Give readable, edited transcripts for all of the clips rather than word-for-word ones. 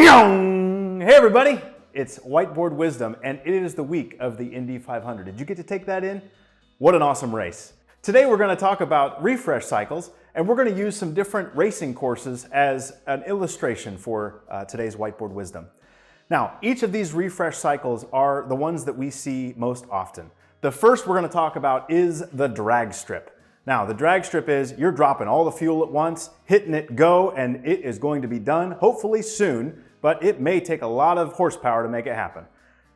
Hey everybody, it's Whiteboard Wisdom, and it is the week of the Indy 500. Did you get to take that in? What an awesome race. Today we're going to talk about refresh cycles, and we're going to use some different racing courses as an illustration for today's Whiteboard Wisdom. Now, each of these refresh cycles are the ones that we see most often. The first we're going to talk about is the drag strip. Now, the drag strip is you're dropping all the fuel at once, hitting it go, and it is going to be done hopefully soon, but it may take a lot of horsepower to make it happen.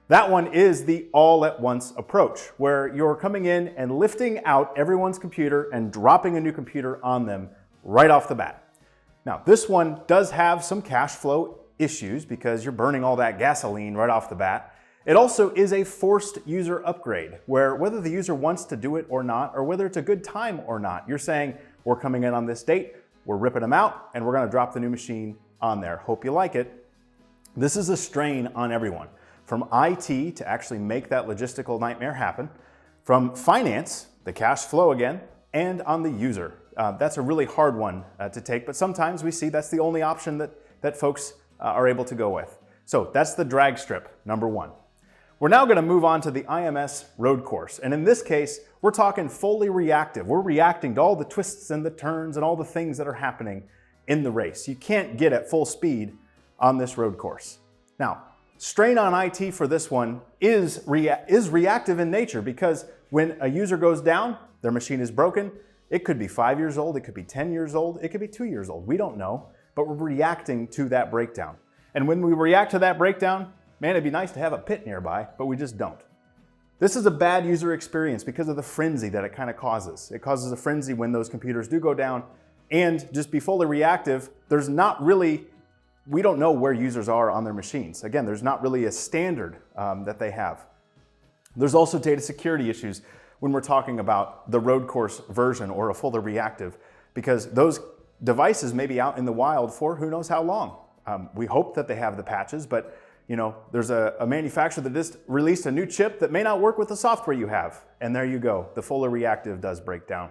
That one is the all-at-once approach, where you're coming in and lifting out everyone's computer and dropping a new computer on them right off the bat. Now, this one does have some cash flow issues because you're burning all that gasoline right off the bat. It also is a forced user upgrade, where whether the user wants to do it or not, or whether it's a good time or not, you're saying, we're coming in on this date, we're ripping them out, and we're gonna drop the new machine on there. Hope you like it. This is a strain on everyone, from IT to actually make that logistical nightmare happen, from finance, the cash flow again, and on the user. That's a really hard one to take, but sometimes we see that's the only option that folks are able to go with. So that's the drag strip, number one. We're now going to move on to the IMS road course. And in this case, we're talking fully reactive. We're reacting to all the twists and the turns and all the things that are happening in the race. You can't get at full speed on this road course. Now, strain on IT for this one is reactive in nature, because when a user goes down, their machine is broken. It could be 5 years old, it could be 10 years old, it could be 2 years old. We don't know, but we're reacting to that breakdown. And when we react to that breakdown, man, it'd be nice to have a pit nearby, but we just don't. This is a bad user experience because of the frenzy that it kind of causes. It causes a frenzy when those computers do go down, and just be fully reactive, there's not really, we don't know where users are on their machines. Again, there's not really a standard that they have. There's also data security issues when we're talking about the road course version or a fully reactive, because those devices may be out in the wild for who knows how long. We hope that they have the patches, but you know, there's a manufacturer that just released a new chip that may not work with the software you have. And there you go, the fully reactive does break down.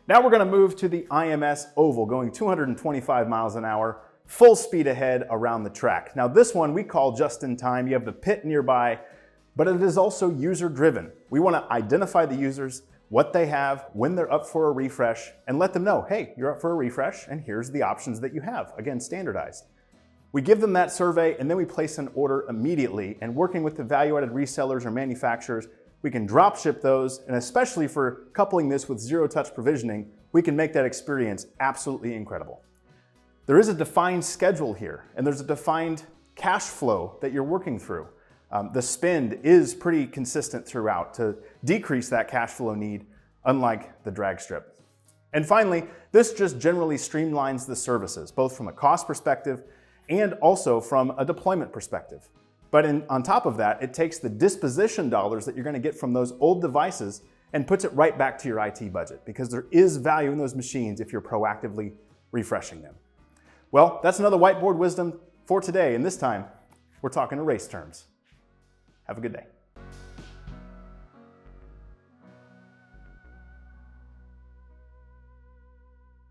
Now we're going to move to the IMS oval, going 225 miles an hour, full speed ahead around the track. Now this one we call just in time. You have the pit nearby, but it is also user driven. We want to identify the users, what they have, when they're up for a refresh, and let them know, hey, you're up for a refresh, and here's the options that you have. Again, standardized. We give them that survey, and then we place an order immediately. And working with the value-added resellers or manufacturers, we can drop ship those, and especially for coupling this with zero-touch provisioning, we can make that experience absolutely incredible. There is a defined schedule here, and there's a defined cash flow that you're working through. The spend is pretty consistent throughout to decrease that cash flow need, unlike the drag strip. And finally, this just generally streamlines the services, both from a cost perspective and also from a deployment perspective. But on top of that, it takes the disposition dollars that you're going to get from those old devices and puts it right back to your IT budget, because there is value in those machines if you're proactively refreshing them. Well, that's another Whiteboard Wisdom for today, and this time we're talking in race terms. Have a good day.